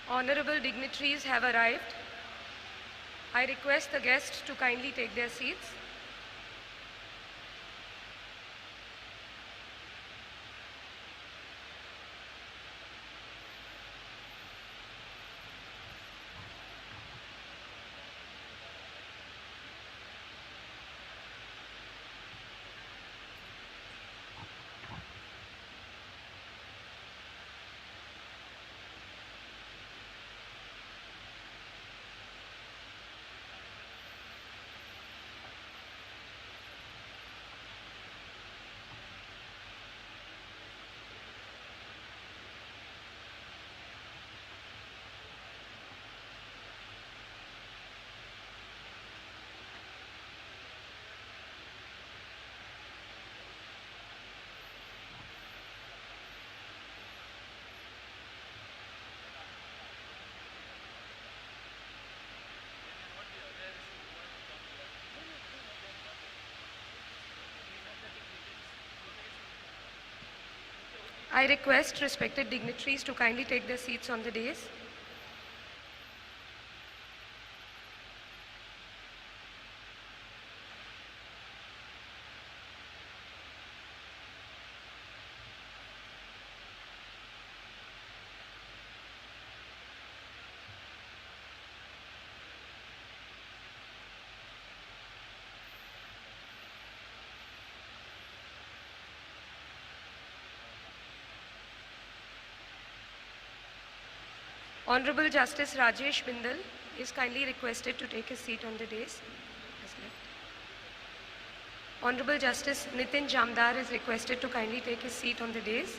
Honorable dignitaries have arrived. I request the guests to kindly take their seats. I request respected dignitaries to kindly take their seats on the dais. Honorable Justice Rajesh Bindal is kindly requested to take his seat on the dais. Honorable Justice Nitin Jamdar is requested to kindly take his seat on the dais.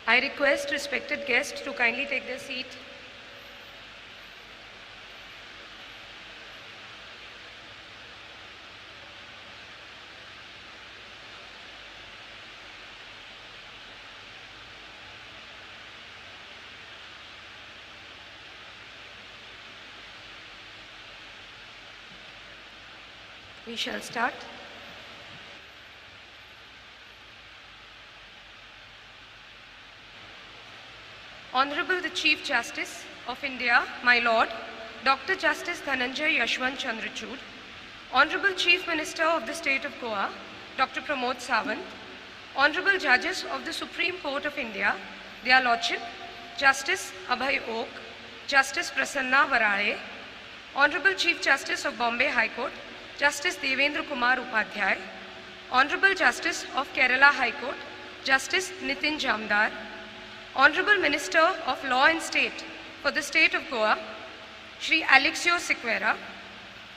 I request respected guests to kindly take their seat. We shall start. Honorable the Chief Justice of India, my Lord, Dr. Justice Dhananjay Yashwant Chandrachud, Honorable Chief Minister of the State of Goa, Dr. Pramod Sawant, Honorable Judges of the Supreme Court of India, Their Lordship, Justice Abhay Oak, Justice Prasanna Varale, Honorable Chief Justice of Bombay High Court, Justice Devendra Kumar Upadhyay, Honorable Justice of Kerala High Court, Justice Nitin Jamdar, Honorable Minister of Law and State for the State of Goa, Shri Alexio Sequeira,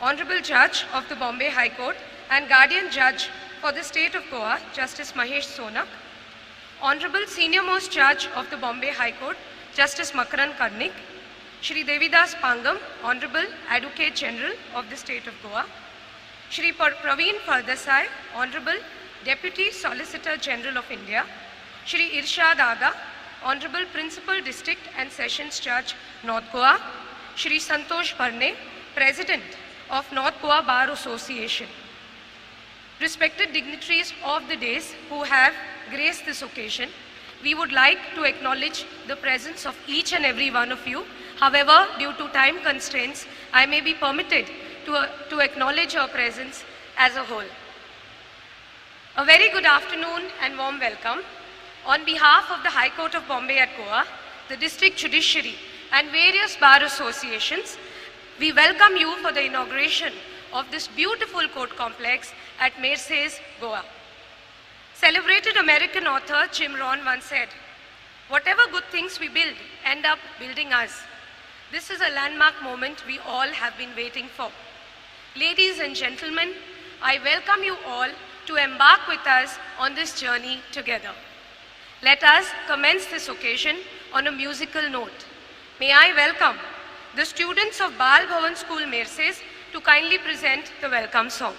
Honorable Judge of the Bombay High Court and Guardian Judge for the State of Goa, Justice Mahesh Sonak, Honorable Senior Most Judge of the Bombay High Court, Justice Makaran Karnik, Shri Devidas Pangam, Honorable Advocate General of the State of Goa, Shri Praveen Fardasai, Honorable Deputy Solicitor General of India, Shri Irshad Aga, Honorable Principal District and Sessions Judge, North Goa, Shri Santosh Bharne, President of North Goa Bar Association. Respected dignitaries of the dais who have graced this occasion, we would like to acknowledge the presence of each and every one of you. However, due to time constraints, I may be permitted to acknowledge your presence as a whole. A very good afternoon and warm welcome. On behalf of the High Court of Bombay at Goa, the District Judiciary and various bar associations, we welcome you for the inauguration of this beautiful court complex at Mercedes, Goa. Celebrated American author Jim Rohn once said, "Whatever good things we build end up building us." This is a landmark moment we all have been waiting for. Ladies and gentlemen, I welcome you all to embark with us on this journey together. Let us commence this occasion on a musical note. May I welcome the students of Bal Bhavan School, Merses, to kindly present the welcome song.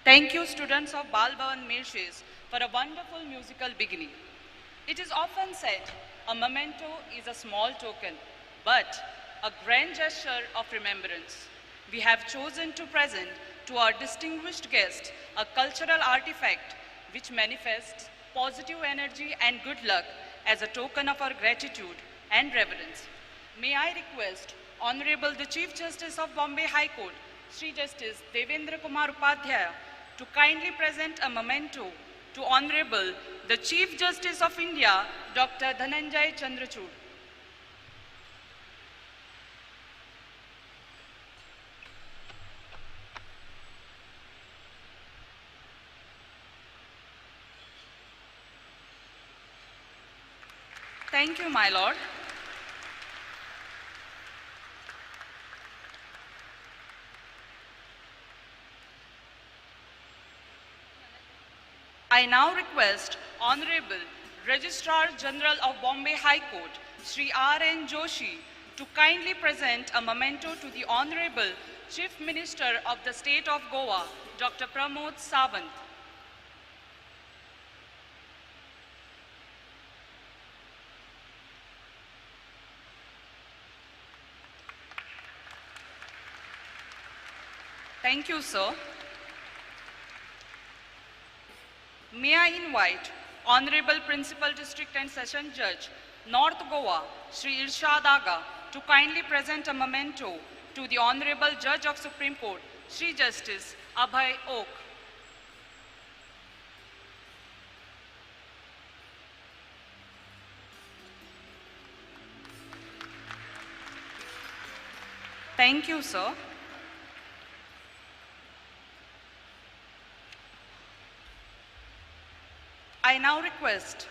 Thank you, students of Bal Bhavan Mirshes, for a wonderful musical beginning. It is often said, a memento is a small token, but a grand gesture of remembrance. We have chosen to present to our distinguished guest a cultural artifact which manifests positive energy and good luck as a token of our gratitude and reverence. May I request Honorable the Chief Justice of Bombay High Court, Sri Justice Devendra Kumar Upadhyaya, to kindly present a memento to Honorable the Chief Justice of India, Dr. Dhananjay Chandrachud. Thank you, my lord. I now request Honorable Registrar General of Bombay High Court, Sri R.N. Joshi, to kindly present a memento to the Honorable Chief Minister of the State of Goa, Dr. Pramod Sawant. Thank you, sir. May I invite Honorable Principal District and Session Judge, North Goa, Sri Irshad Aga, to kindly present a memento to the Honorable Judge of Supreme Court, Sri Justice Abhay Oak. Thank you, sir. I now request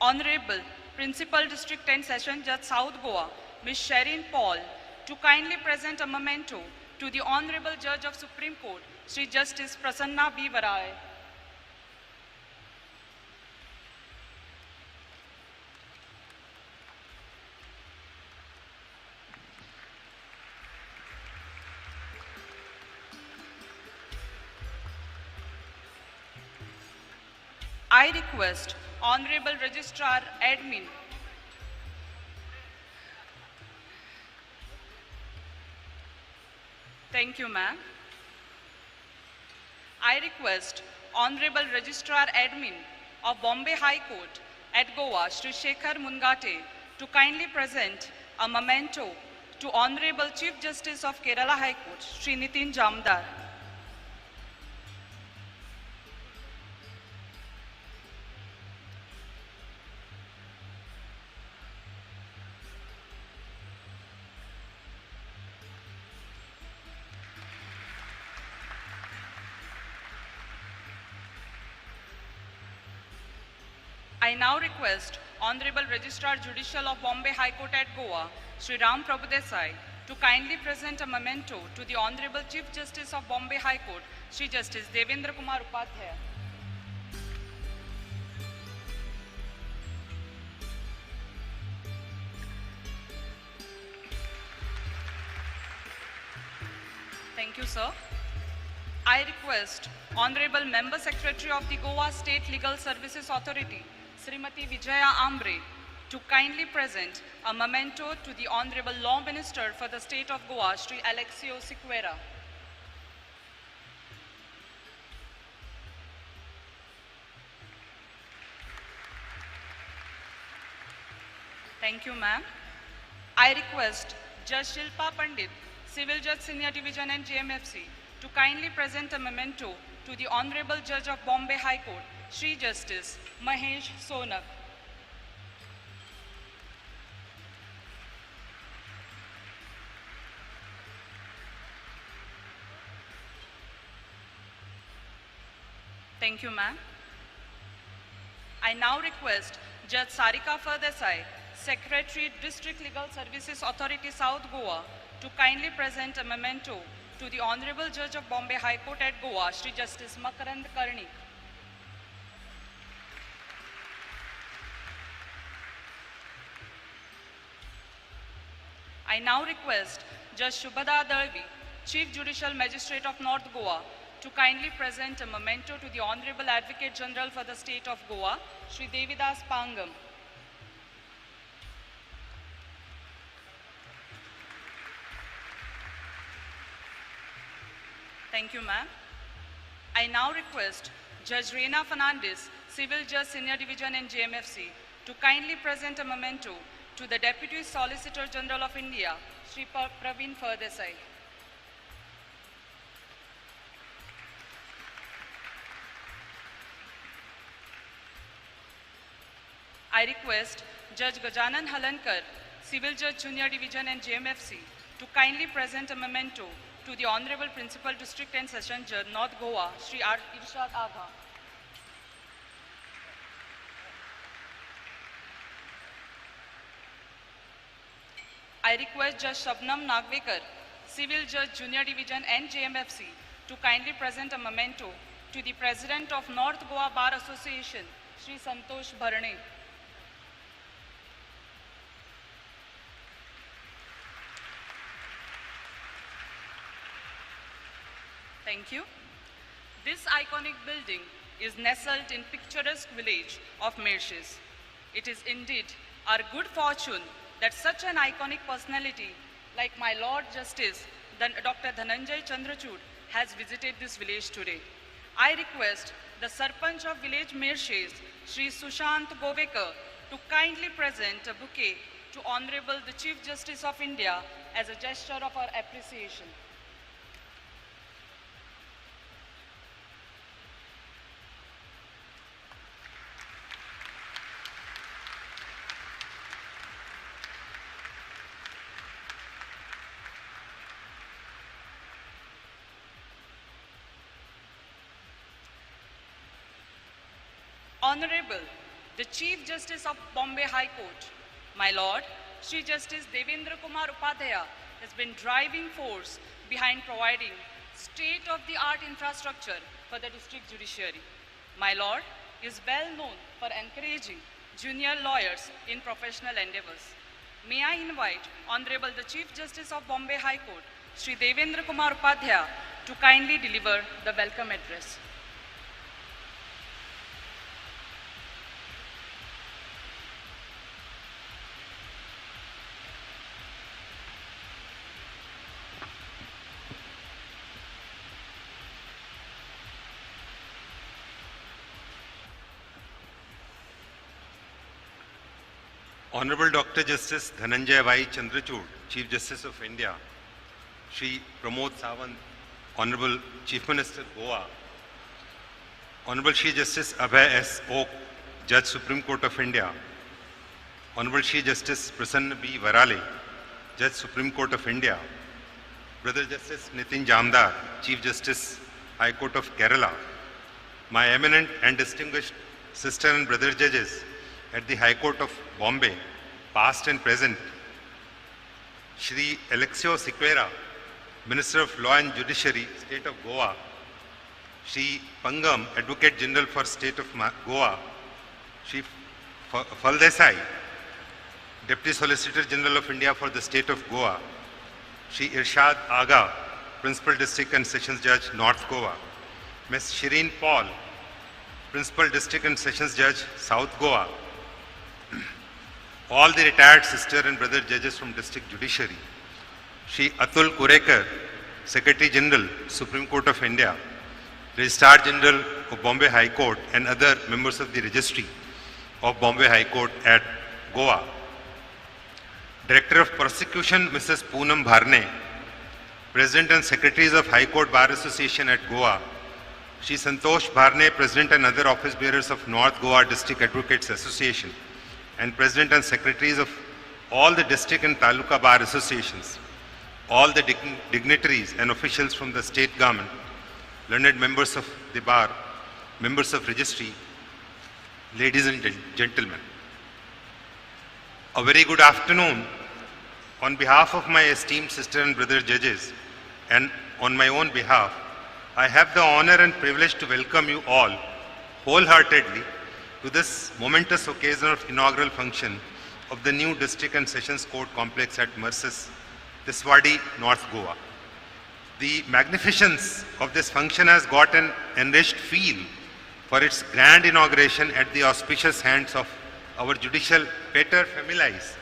Honorable Principal District and Session Judge South Goa, Ms. Sherin Paul, to kindly present a memento to the Honorable Judge of Supreme Court, Sri Justice Prasanna B. Varai. I request Honorable Registrar Admin Thank you, ma'am. I request Honorable Registrar Admin of Bombay High Court at Goa, Sri Shekhar Mungate, to kindly present a memento to Honorable Chief Justice of Kerala High Court, Sri Nitin Jamdar. I now request Honorable Registrar Judicial of Bombay High Court at Goa, Sri Ram Prabhu Desai, to kindly present a memento to the Honorable Chief Justice of Bombay High Court, Sri Justice Devendra Kumar Upadhyaya. Thank you, sir. I request Honorable Member Secretary of the Goa State Legal Services Authority, Srimati Vijaya Ambre, to kindly present a memento to the Honorable Law Minister for the State of Goa, Sri Alexio Siqueira. Thank you, ma'am. I request Judge Shilpa Pandit, Civil Judge Senior Division and JMFC, to kindly present a memento to the Honorable Judge of Bombay High Court, Sri Justice Mahesh Sonak. Thank you, ma'am. I now request Judge Sarika Fardesai, Secretary, District Legal Services Authority, South Goa, to kindly present a memento to the Honorable Judge of Bombay High Court at Goa, Sri Justice Makarand Karnik. I now request Judge Shubhada Dalvi, Chief Judicial Magistrate of North Goa, to kindly present a memento to the Honorable Advocate General for the State of Goa, Sri Devidas Pangam. Thank you, ma'am. I now request Judge Reina Fernandez, Civil Judge Senior Division in JMFC, to kindly present a memento to the Deputy Solicitor General of India, Sri Praveen Ferdesai. I request Judge Gajanan Halankar, Civil Judge Junior Division and JMFC, to kindly present a memento to the Honorable Principal District and Session Judge, North Goa, Sri Irshad Agha. I request Judge Shabnam Nagvekar, Civil Judge Junior Division and JMFC, to kindly present a memento to the President of North Goa Bar Association, Sri Santosh Bharane. Thank you. This iconic building is nestled in picturesque village of Mauritius. It is indeed our good fortune that such an iconic personality like my Lord Justice Dr. Dhananjay Chandrachud has visited this village today. I request the Sarpanch of village Mauritius, Sri Sushant Govekar, to kindly present a bouquet to Honorable the Chief Justice of India as a gesture of our appreciation. Honorable, the Chief Justice of Bombay High Court, my Lord, Sri Justice Devendra Kumar Upadhyaya has been driving force behind providing state-of-the-art infrastructure for the district judiciary. My Lord is well known for encouraging junior lawyers in professional endeavors. May I invite Honorable the Chief Justice of Bombay High Court, Sri Devendra Kumar Upadhyaya, to kindly deliver the welcome address. Honorable Dr. Justice Dhananjay Bhai Chandrachud, Chief Justice of India, Shri Pramod Sawant, Honorable Chief Minister Goa, Honorable Shri Justice Abhay S. Oak, Judge Supreme Court of India, Honorable Shri Justice Prasanna B. Varale, Judge Supreme Court of India, Brother Justice Nitin Jamdar, Chief Justice High Court of Kerala, my eminent and distinguished sister and brother judges at the High Court of Bombay, past and present, Shri Alexio Sequeira, Minister of Law and Judiciary, State of Goa, Shri Pangam, Advocate General for State of Goa, Shri Faldesai, Deputy Solicitor General of India for the State of Goa, Shri Irshad Agha, Principal District and Sessions Judge, North Goa, Ms. Shireen Paul, Principal District and Sessions Judge, South Goa, all the retired sister and brother judges from District Judiciary, Shri Atul Kurekar, Secretary General, Supreme Court of India, Registrar General of Bombay High Court and other members of the Registry of Bombay High Court at Goa, Director of Prosecution Mrs. Poonam Bharne, President and Secretaries of High Court Bar Association at Goa, Shri Santosh Bharne, President and other office bearers of North Goa District Advocates Association, and President and Secretaries of all the District and Taluka Bar Associations, all the dignitaries and officials from the state government, learned members of the bar, members of registry, ladies and gentlemen. A very good afternoon. On behalf of my esteemed sister and brother judges, and on my own behalf, I have the honor and privilege to welcome you all wholeheartedly to this momentous occasion of inaugural function of the new District and Sessions Court complex at Merces, Tiswadi, North Goa. The magnificence of this function has got an enriched feel for its grand inauguration at the auspicious hands of our judicial pater familiaris,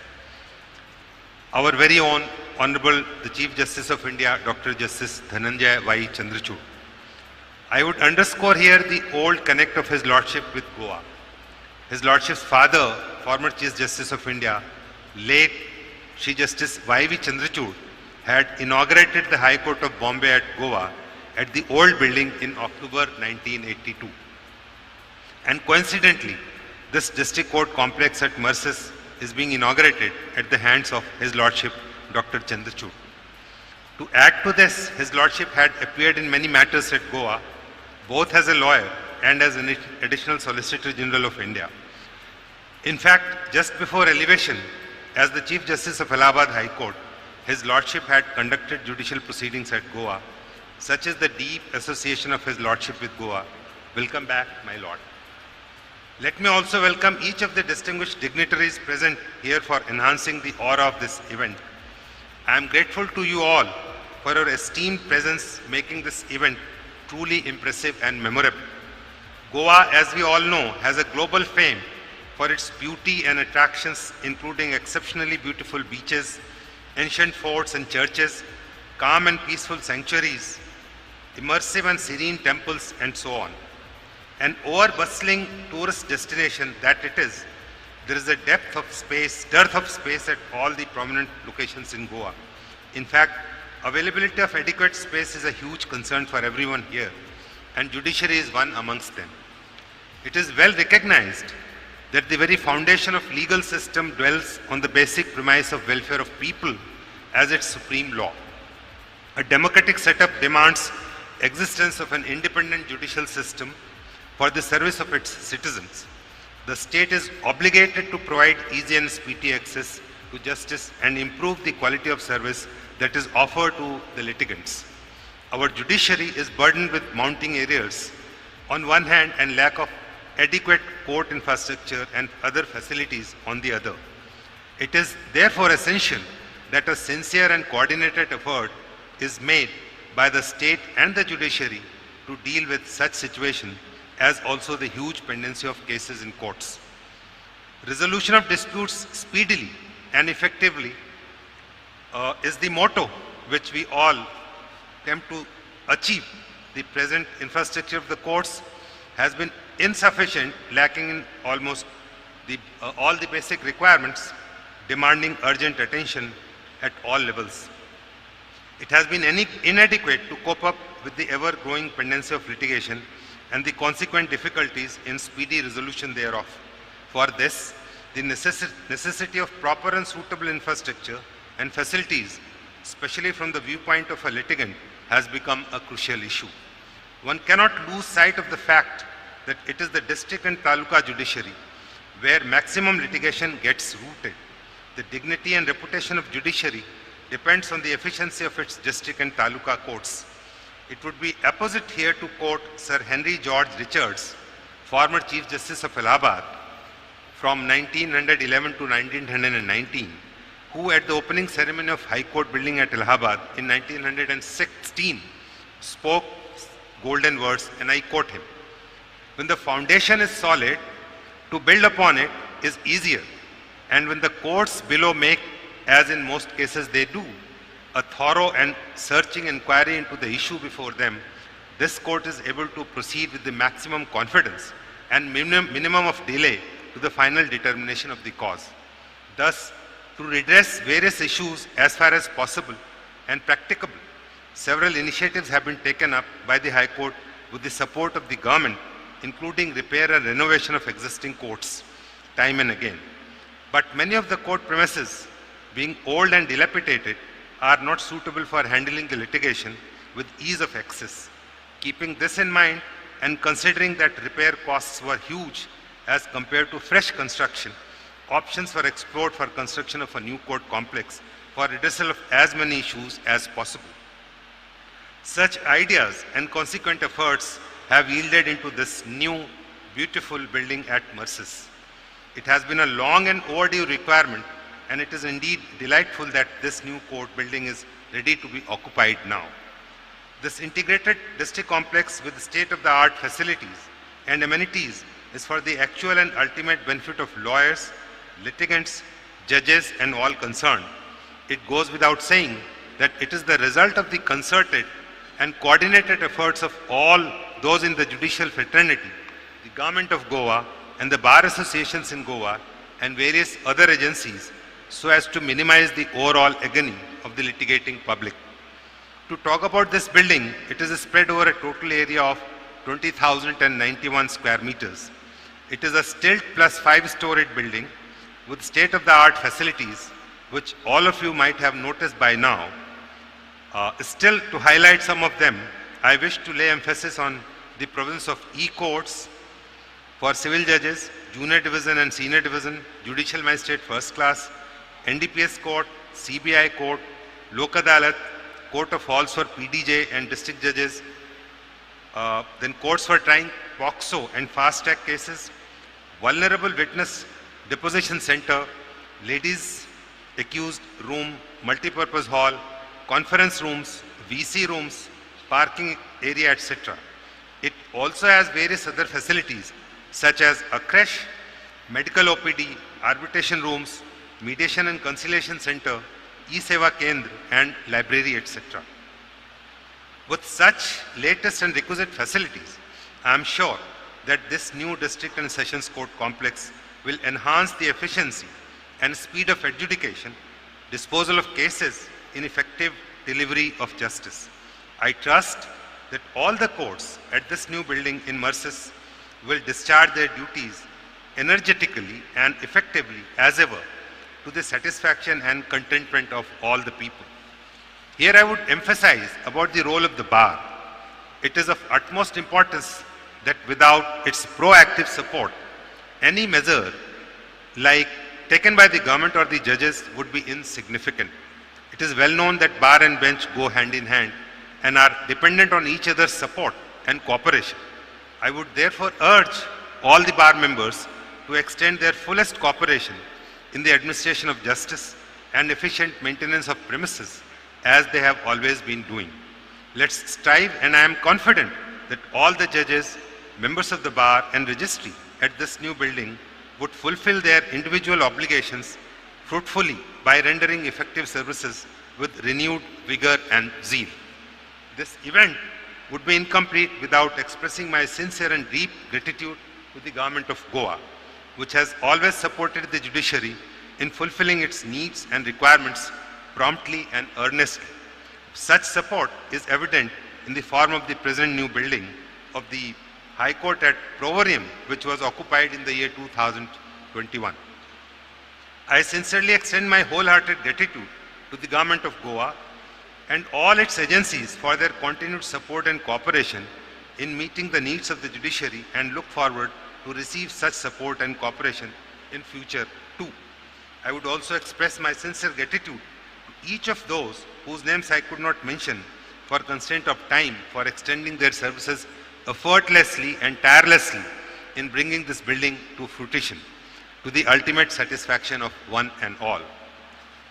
our very own Honorable the Chief Justice of India, Dr. Justice Dhananjay Y. Chandrachud. I would underscore here the old connect of His Lordship with Goa. His Lordship's father, former Chief Justice of India, late Chief Justice Y.V. Chandrachud, had inaugurated the High Court of Bombay at Goa at the old building in October 1982. And coincidentally, this district court complex at Merces is being inaugurated at the hands of His Lordship Dr. Chandrachud. To add to this, His Lordship had appeared in many matters at Goa, both as a lawyer and as an additional Solicitor General of India. In fact, just before elevation as the Chief Justice of Allahabad High Court, His Lordship had conducted judicial proceedings at Goa, such as the deep association of His Lordship with Goa. Welcome back, my Lord. Let me also welcome each of the distinguished dignitaries present here for enhancing the aura of this event. I am grateful to you all for your esteemed presence, making this event truly impressive and memorable. Goa, as we all know, has a global fame for its beauty and attractions, including exceptionally beautiful beaches, ancient forts and churches, calm and peaceful sanctuaries, immersive and serene temples, and so on. An over-bustling tourist destination that it is, there is a dearth of space at all the prominent locations in Goa. In fact, availability of adequate space is a huge concern for everyone here, and judiciary is one amongst them. It is well recognized that the very foundation of legal system dwells on the basic premise of welfare of people as its supreme law. A democratic setup demands existence of an independent judicial system for the service of its citizens. The state is obligated to provide easy and speedy access to justice and improve the quality of service that is offered to the litigants. Our judiciary is burdened with mounting arrears on one hand and lack of adequate court infrastructure and other facilities on the other. It is therefore essential that a sincere and coordinated effort is made by the state and the judiciary to deal with such situation, as also the huge pendency of cases in courts. Resolution of disputes speedily and effectively is the motto which we all attempt to achieve. The present infrastructure of the courts has been insufficient, lacking in almost all the basic requirements, demanding urgent attention at all levels. It has been inadequate to cope up with the ever-growing pendency of litigation and the consequent difficulties in speedy resolution thereof. For this, the necessity of proper and suitable infrastructure and facilities, especially from the viewpoint of a litigant, has become a crucial issue. One cannot lose sight of the fact that it is the district and taluka judiciary where maximum litigation gets rooted. The dignity and reputation of judiciary depends on the efficiency of its district and taluka courts. It would be apposite here to quote Sir Henry George Richards, former Chief Justice of Allahabad from 1911 to 1919, who at the opening ceremony of High Court building at Allahabad in 1916 spoke golden words, and I quote him: "When the foundation is solid, to build upon it is easier, and when the courts below make, as in most cases they do, a thorough and searching inquiry into the issue before them, this court is able to proceed with the maximum confidence and minimum of delay to the final determination of the cause. Thus, to redress various issues as far as possible and practicable, several initiatives have been taken up by the High Court with the support of the government, including repair and renovation of existing courts, time and again. But many of the court premises, being old and dilapidated, are not suitable for handling the litigation with ease of access. Keeping this in mind and considering that repair costs were huge as compared to fresh construction, options were explored for construction of a new court complex for redressal of as many issues as possible. Such ideas and consequent efforts have yielded into this new, beautiful building at Merces. It has been a long and overdue requirement, and it is indeed delightful that this new court building is ready to be occupied now. This integrated district complex with state-of-the-art facilities and amenities is for the actual and ultimate benefit of lawyers, litigants, judges, and all concerned. It goes without saying that it is the result of the concerted and coordinated efforts of all those in the judicial fraternity, the government of Goa, and the bar associations in Goa, and various other agencies, so as to minimize the overall agony of the litigating public. To talk about this building, it is spread over a total area of 20,091 square meters. It is a stilt plus 5-storied building with state-of-the-art facilities, which all of you might have noticed by now. Still, to highlight some of them, I wish to lay emphasis on the province of E-courts for civil judges, junior division and senior division, judicial magistrate first class, NDPS court, CBI court, Lok Adalat, court of halls for PDJ and district judges, then courts for trying POXO and fast track cases, vulnerable witness deposition center, ladies accused room, multipurpose hall, conference rooms, VC rooms, parking area, etc. It also has various other facilities such as a creche, medical OPD, arbitration rooms, mediation and conciliation center, E-Seva Kendra, and library, etc. With such latest and requisite facilities, I am sure that this new district and sessions court complex will enhance the efficiency and speed of adjudication, disposal of cases, in effective delivery of justice. I trust that all the courts at this new building in Mercis will discharge their duties energetically and effectively as ever, to the satisfaction and contentment of all the people. Here I would emphasize about the role of the bar. It is of utmost importance that without its proactive support, any measure like taken by the government or the judges would be insignificant. It is well known that bar and bench go hand in hand and are dependent on each other's support and cooperation. I would therefore urge all the bar members to extend their fullest cooperation in the administration of justice and efficient maintenance of premises, as they have always been doing. Let's strive, and I am confident that all the judges, members of the bar and registry at this new building would fulfill their individual obligations fruitfully by rendering effective services with renewed vigor and zeal. This event would be incomplete without expressing my sincere and deep gratitude to the government of Goa, which has always supported the judiciary in fulfilling its needs and requirements promptly and earnestly. Such support is evident in the form of the present new building of the High Court at Provorium, which was occupied in the year 2021. I sincerely extend my wholehearted gratitude to the government of Goa and all its agencies for their continued support and cooperation in meeting the needs of the judiciary, and look forward to receive such support and cooperation in future too. I would also express my sincere gratitude to each of those whose names I could not mention for constraint of time, for extending their services effortlessly and tirelessly in bringing this building to fruition, to the ultimate satisfaction of one and all.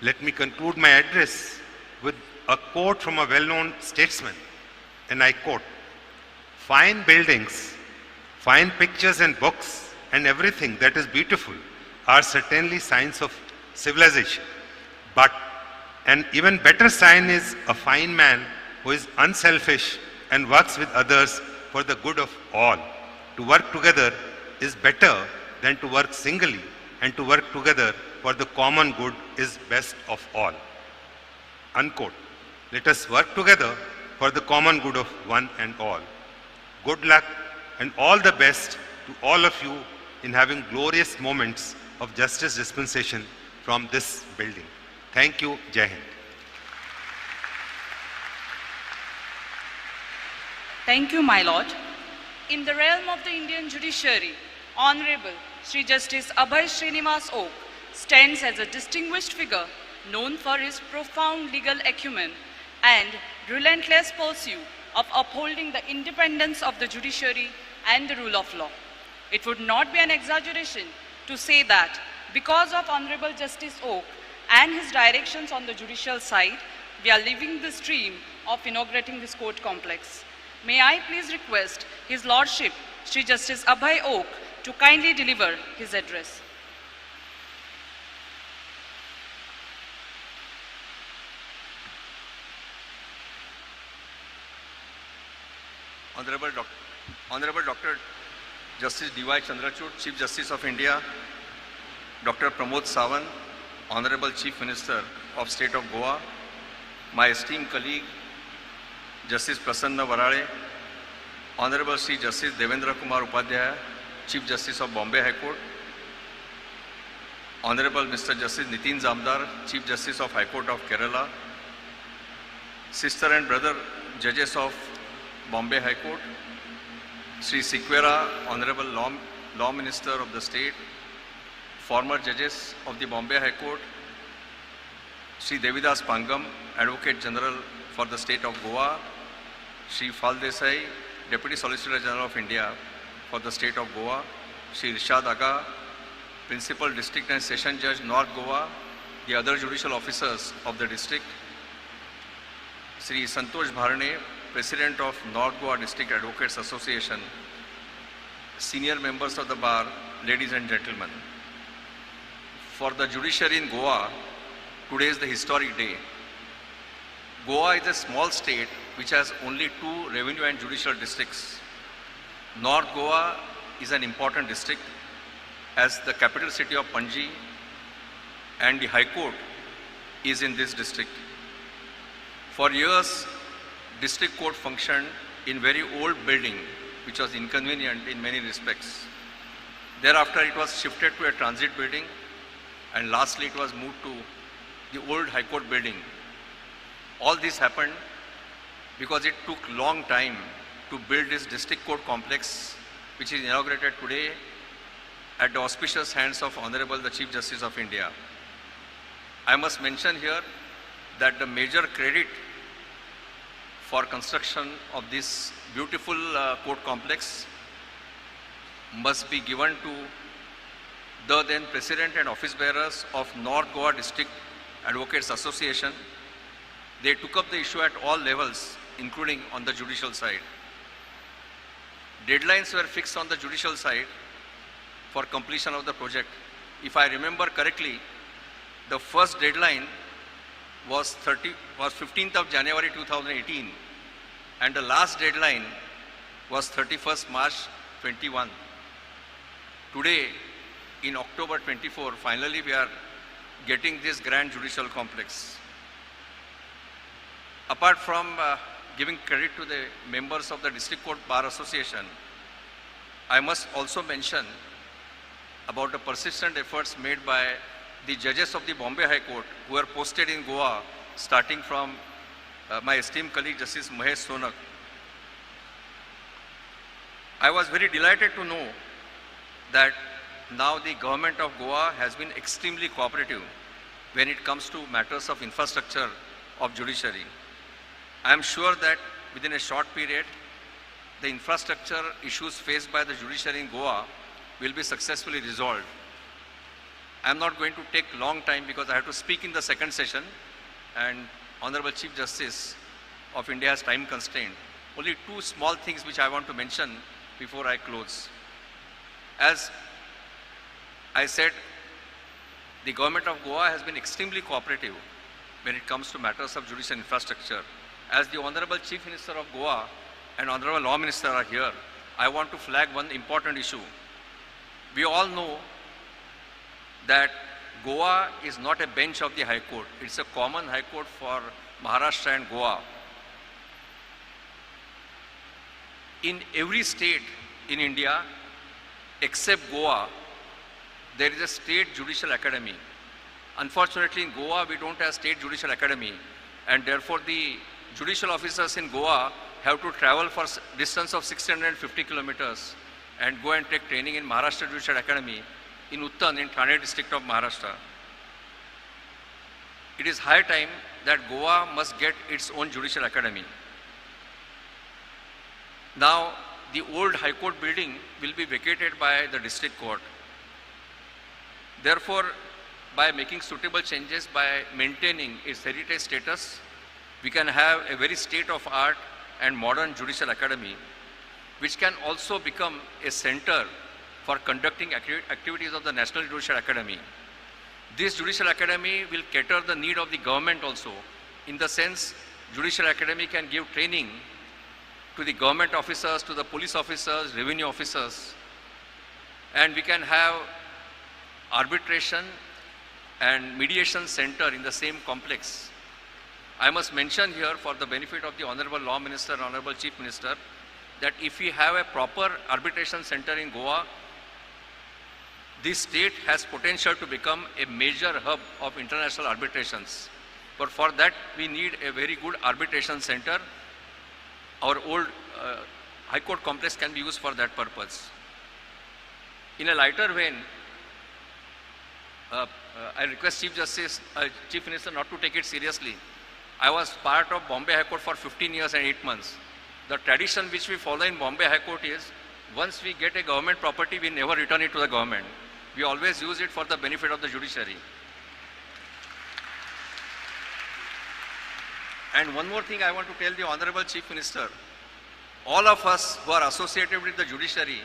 Let me conclude my address with a quote from a well-known statesman, and I quote, "Fine buildings, fine pictures and books, and everything that is beautiful are certainly signs of civilization. But an even better sign is a fine man who is unselfish and works with others for the good of all. To work together is better than to work singly, and to work together for the common good is best of all." Unquote. Let us work together for the common good of one and all. Good luck and all the best to all of you in having glorious moments of justice dispensation from this building. Thank you. Jai Hind. Thank you, my lord. In the realm of the Indian judiciary, Honorable Sri Justice Abhay Srinivas Oak stands as a distinguished figure known for his profound legal acumen and relentless pursuit of upholding the independence of the judiciary and the rule of law. It would not be an exaggeration to say that because of Honorable Justice Oak and his directions on the judicial side, we are living this dream of inaugurating this court complex. May I please request His Lordship, Sri Justice Abhay Oak, to kindly deliver his address. Honorable Dr. Justice D.Y. Chandrachud, Chief Justice of India, Dr. Pramod Sawant, Honorable Chief Minister of State of Goa, my esteemed colleague, Justice Prasanna Varale, Honorable Sri Justice Devendra Kumar Upadhyaya, Chief Justice of Bombay High Court, Honorable Mr. Justice Nitin Zamdar, Chief Justice of High Court of Kerala, sister and brother judges of Bombay High Court, Sri Sikwera, Honorable Law Minister of the state, former judges of the Bombay High Court, Sri Devidas Pangam, Advocate General for the state of Goa, Sri Phal Desai, Deputy Solicitor General of India for the state of Goa, Sri Rishad Aga, Principal District and Session Judge, North Goa, the other judicial officers of the district, Sri Santosh Bharane, President of North Goa District Advocates Association, senior members of the bar, ladies and gentlemen. For the judiciary in Goa, today is the historic day. Goa is a small state which has only 2 revenue and judicial districts. North Goa is an important district as the capital city of Panji and the High Court is in this district. For years, district court functioned in very old building which was inconvenient in many respects. Thereafter it was shifted to a transit building and lastly it was moved to the old High Court building. All this happened because it took long time to build this district court complex which is inaugurated today at the auspicious hands of Honorable the Chief Justice of India. I must mention here that the major credit for construction of this beautiful court complex must be given to the then President and Office Bearers of North Goa District Advocates Association. They took up the issue at all levels, including on the judicial side. Deadlines were fixed on the judicial side for completion of the project. If I remember correctly, the first deadline was 15th of January 2018 and the last deadline was 31st March 21. Today, in October 24, finally we are getting this grand judicial complex. Apart from giving credit to the members of the District Court Bar Association, I must also mention about the persistent efforts made by the judges of the Bombay High Court who are posted in Goa, starting from my esteemed colleague Justice Mahesh Sonak. I was very delighted to know that now the government of Goa has been extremely cooperative when it comes to matters of infrastructure of judiciary. I am sure that within a short period, the infrastructure issues faced by the judiciary in Goa will be successfully resolved. I am not going to take long time because I have to speak in the second session and Honorable Chief Justice of India has time constraint. Only 2 small things which I want to mention before I close. As I said, the government of Goa has been extremely cooperative when it comes to matters of judicial infrastructure. As the Honorable Chief Minister of Goa and Honorable Law Minister are here, I want to flag one important issue. We all know that Goa is not a bench of the High Court. It's a common High Court for Maharashtra and Goa. In every state in India, except Goa, there is a state judicial academy. Unfortunately, in Goa, we don't have state judicial academy, and therefore the judicial officers in Goa have to travel for distance of 650 kilometers and go and take training in Maharashtra Judicial Academy in Uttan, in Thane district of Maharashtra. It is high time that Goa must get its own judicial academy. Now, the old High Court building will be vacated by the district court. Therefore, by making suitable changes, by maintaining its heritage status, We can have a very state-of-art and modern judicial academy, which can also become a center for conducting activities of the National Judicial Academy. This Judicial Academy will cater the need of the government also, in the sense Judicial Academy can give training to the government officers, to the police officers, revenue officers, and we can have arbitration and mediation center in the same complex. I must mention here, for the benefit of the Honorable Law Minister, Honorable Chief Minister, that if we have a proper arbitration center in Goa, this state has potential to become a major hub of international arbitrations. But for that, we need a very good arbitration center. Our old High Court complex can be used for that purpose. In a lighter vein, I request Chief Minister not to take it seriously. I was part of Bombay High Court for 15 years and 8 months. The tradition which we follow in Bombay High Court is, once we get a government property, we never return it to the government. We always use it for the benefit of the judiciary. And one more thing I want to tell the Honorable Chief Minister. All of us who are associated with the judiciary,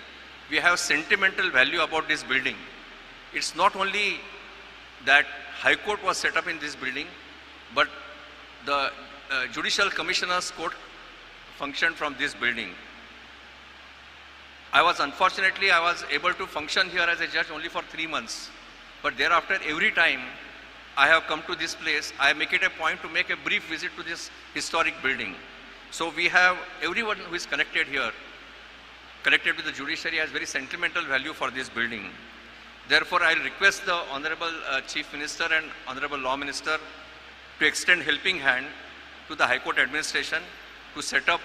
we have sentimental value about this building. It's not only that High Court was set up in this building, but the Judicial Commissioner's Court functioned from this building. Unfortunately, I was able to function here as a judge only for 3 months. But thereafter, every time I have come to this place, I make it a point to make a brief visit to this historic building. So we have everyone who is connected here, connected with the judiciary, has very sentimental value for this building. Therefore, I request the Honorable Chief Minister and Honorable Law Minister to extend helping hand to the High Court administration to set up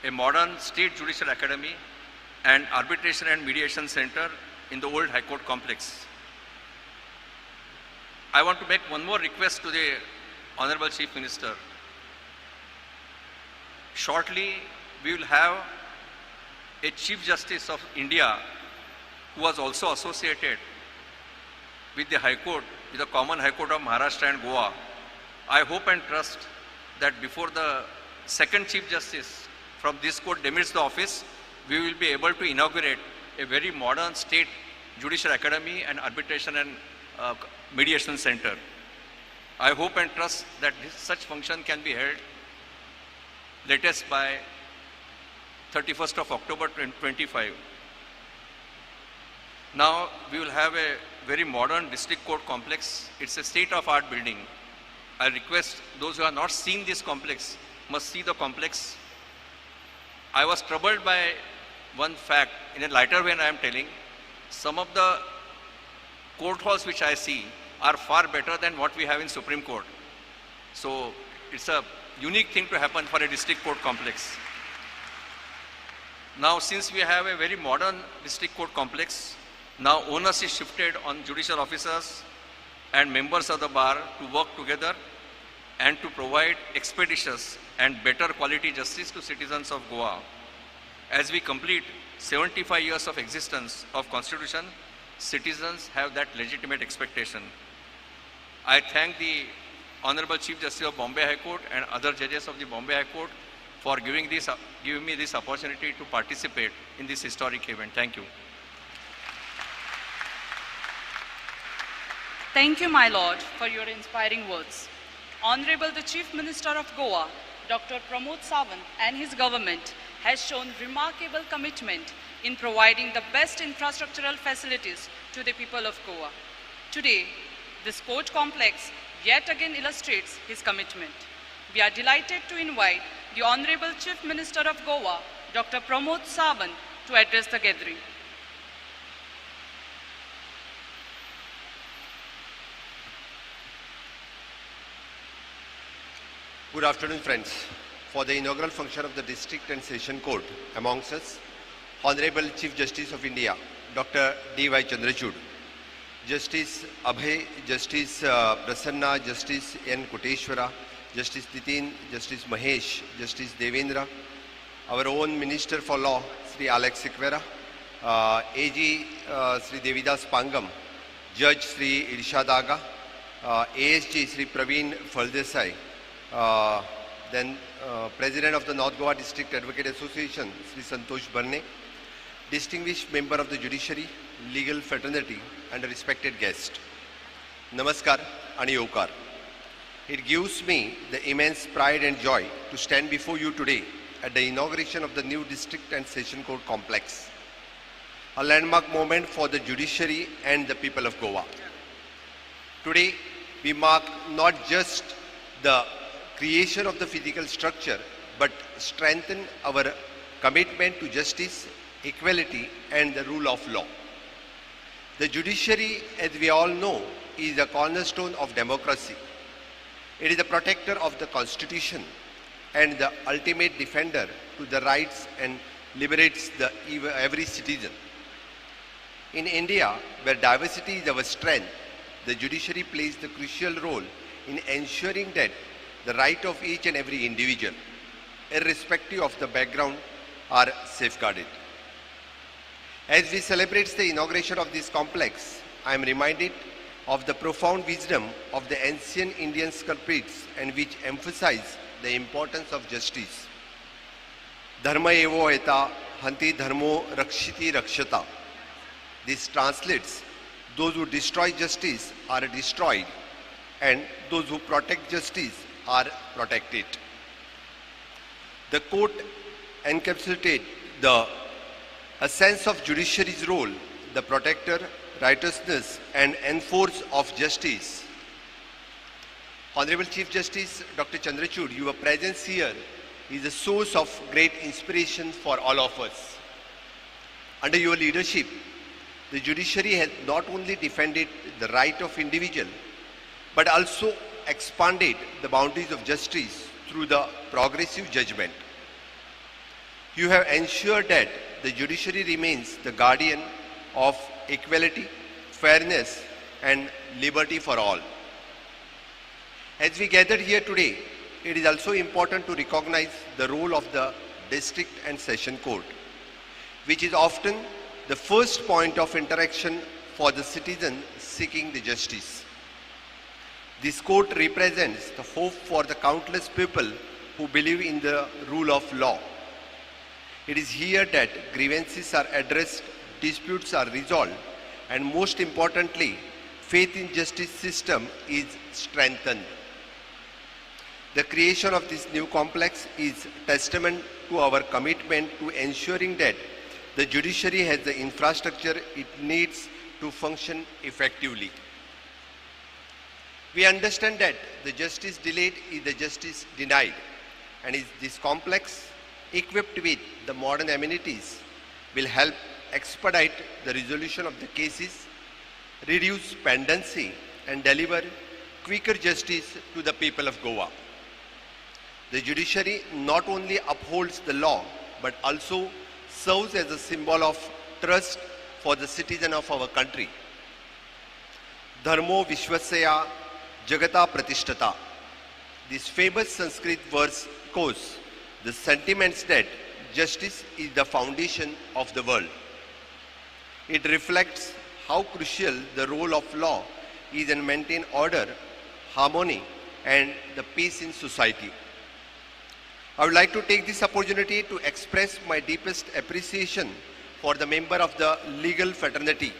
a modern state judicial academy and arbitration and mediation center in the old High Court complex. I want to make one more request to the Honorable Chief Minister. Shortly, we will have a Chief Justice of India who was also associated with the High Court, with the Common High Court of Maharashtra and Goa. I hope and trust that before the second Chief Justice from this court demits the office, we will be able to inaugurate a very modern state judicial academy and arbitration and mediation center. I hope and trust that such function can be held latest by 31st of October 2025. Now we will have a very modern district court complex. It's a state-of-art building. I request those who have not seen this complex must see the complex. I was troubled by one fact. In a lighter vein, I am telling, some of the court halls which I see are far better than what we have in Supreme Court. So it's a unique thing to happen for a district court complex. Now, since we have a very modern district court complex, now onus is shifted on judicial officers and members of the bar to work together and to provide expeditious and better quality justice to citizens of Goa. As we complete 75 years of existence of Constitution, citizens have that legitimate expectation. I thank the Honorable Chief Justice of Bombay High Court and other judges of the Bombay High Court for giving me this opportunity to participate in this historic event. Thank you. Thank you, my Lord, for your inspiring words. Honorable the Chief Minister of Goa, Dr. Pramod Sawant, and his government has shown remarkable commitment in providing the best infrastructural facilities to the people of Goa. Today, this court complex yet again illustrates his commitment. We are delighted to invite the Honorable Chief Minister of Goa, Dr. Pramod Sawant, to address the gathering. Good afternoon, friends. For the inaugural function of the District and Session Court, amongst us, Honorable Chief Justice of India, Dr. D.Y. Chandrachud, Justice Abhay, Justice Prasanna, Justice N. Koteshwara, Justice Titin, Justice Mahesh, Justice Devendra, our own Minister for Law, Sri Alex Sequeira, AG Sri Devidas Pangam, Judge Sri Irshad Aga, ASG Sri Praveen Faldesai, then President of the North Goa District Advocate Association, Sri Santosh Barne, distinguished member of the judiciary, legal fraternity, and a respected guest. Namaskar and Yokar. It gives me the immense pride and joy to stand before you today at the inauguration of the new District and Session Court complex, a landmark moment for the judiciary and the people of Goa. Today, we mark not just the creation of the physical structure, but strengthen our commitment to justice, equality, and the rule of law. The judiciary, as we all know, is a cornerstone of democracy. It is the protector of the Constitution and the ultimate defender to the rights and liberates every citizen. In India, where diversity is our strength, the judiciary plays the crucial role in ensuring that the right of each and every individual, irrespective of the background, are safeguarded. As we celebrate the inauguration of this complex, I am reminded of the profound wisdom of the ancient Indian sculptors and which emphasize the importance of justice. Dharma evo eta hanti dharmo rakshiti rakshata. This translates, those who destroy justice are destroyed, and those who protect justice are protected. The court encapsulated a sense of judiciary's role, the protector, righteousness, and enforcer of justice. Honorable Chief Justice Dr. Chandrachud, your presence here is a source of great inspiration for all of us. Under your leadership, the judiciary has not only defended the right of individual, but also expanded the boundaries of justice through the progressive judgment. You have ensured that the judiciary remains the guardian of equality, fairness, and liberty for all. As we gathered here today, it is also important to recognize the role of the District and Session Court, which is often the first point of interaction for the citizen seeking the justice. This court represents the hope for the countless people who believe in the rule of law. It is here that grievances are addressed, disputes are resolved, and most importantly, faith in justice system is strengthened. The creation of this new complex is testament to our commitment to ensuring that the judiciary has the infrastructure it needs to function effectively. We understand that the justice delayed is the justice denied, and this complex, equipped with the modern amenities, will help expedite the resolution of the cases, reduce pendency, and deliver quicker justice to the people of Goa. The judiciary not only upholds the law, but also serves as a symbol of trust for the citizen of our country. Dharmo Vishwasya Jagata Pratishtata. This famous Sanskrit verse echoes the sentiments that justice is the foundation of the world. It reflects how crucial the role of law is in maintaining order, harmony, and the peace in society. I would like to take this opportunity to express my deepest appreciation for the member of the legal fraternity,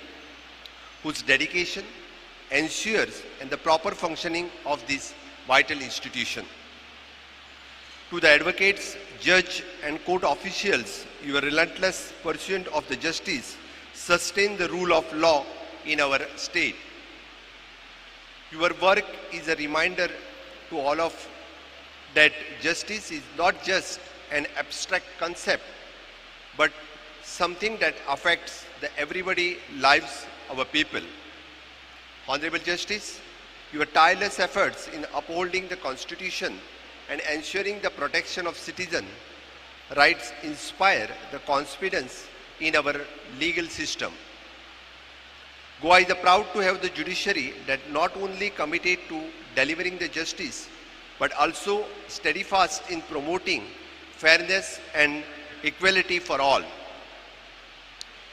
whose dedication ensures the proper functioning of this vital institution. To the advocates, judge, and court officials, your relentless pursuit of the justice sustain the rule of law in our state. Your work is a reminder to all of that justice is not just an abstract concept, but something that affects the everyday lives of our people. Honorable Justice, your tireless efforts in upholding the Constitution and ensuring the protection of citizen rights inspire the confidence in our legal system. Goa is proud to have the judiciary that not only committed to delivering the justice, but also steadfast in promoting fairness and equality for all.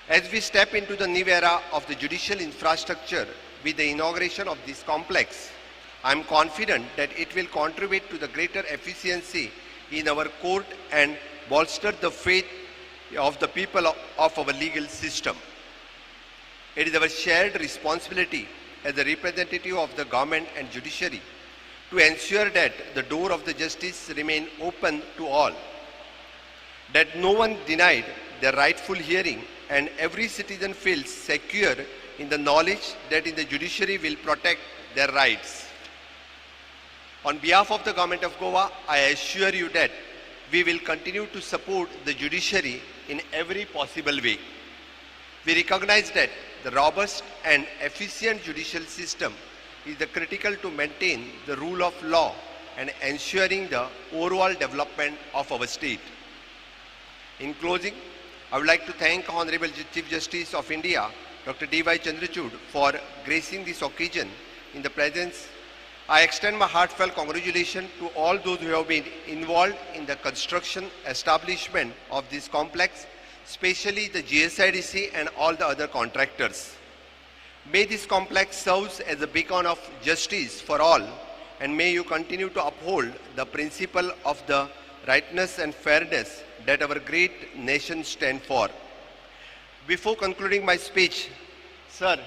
As we step into the new era of the judicial infrastructure with the inauguration of this complex, I am confident that it will contribute to the greater efficiency in our court and bolster the faith of the people of our legal system. It is our shared responsibility as a representative of the government and judiciary to ensure that the door of the justice remain open to all, that no one denied their rightful hearing and every citizen feels secure in the knowledge that in the judiciary will protect their rights. On behalf of the Government of Goa, I assure you that we will continue to support the judiciary in every possible way. We recognize that the robust and efficient judicial system is the critical to maintain the rule of law and ensuring the overall development of our state. In closing, I would like to thank Honorable Chief Justice of India, Dr. D.Y. Chandrachud, for gracing this occasion in the presence. I extend my heartfelt congratulations to all those who have been involved in the construction, establishment of this complex, especially the GSIDC and all the other contractors. May this complex serve as a beacon of justice for all, and may you continue to uphold the principle of the rightness and fairness that our great nation stands for. Before concluding my speech, sir,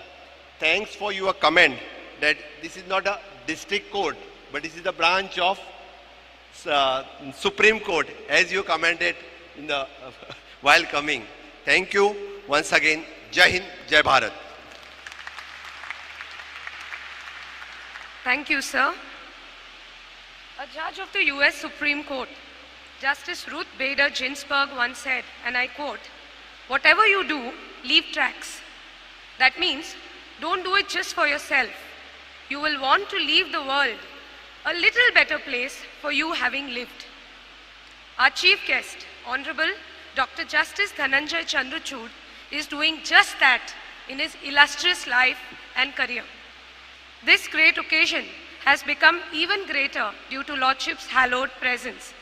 thanks for your comment that this is not a district court, but this is the branch of Supreme Court, as you commented in the while coming. Thank you once again. Jai Hind, Jai Bharat. Thank you, sir. A judge of the US Supreme Court, Justice Ruth Bader Ginsburg, once said, and I quote, "Whatever you do, leave tracks." That means don't do it just for yourself. You will want to leave the world a little better place for you having lived. Our chief guest, Honorable Dr. Justice Dhananjay Chandrachud, is doing just that in his illustrious life and career. This great occasion has become even greater due to Lordship's hallowed presence.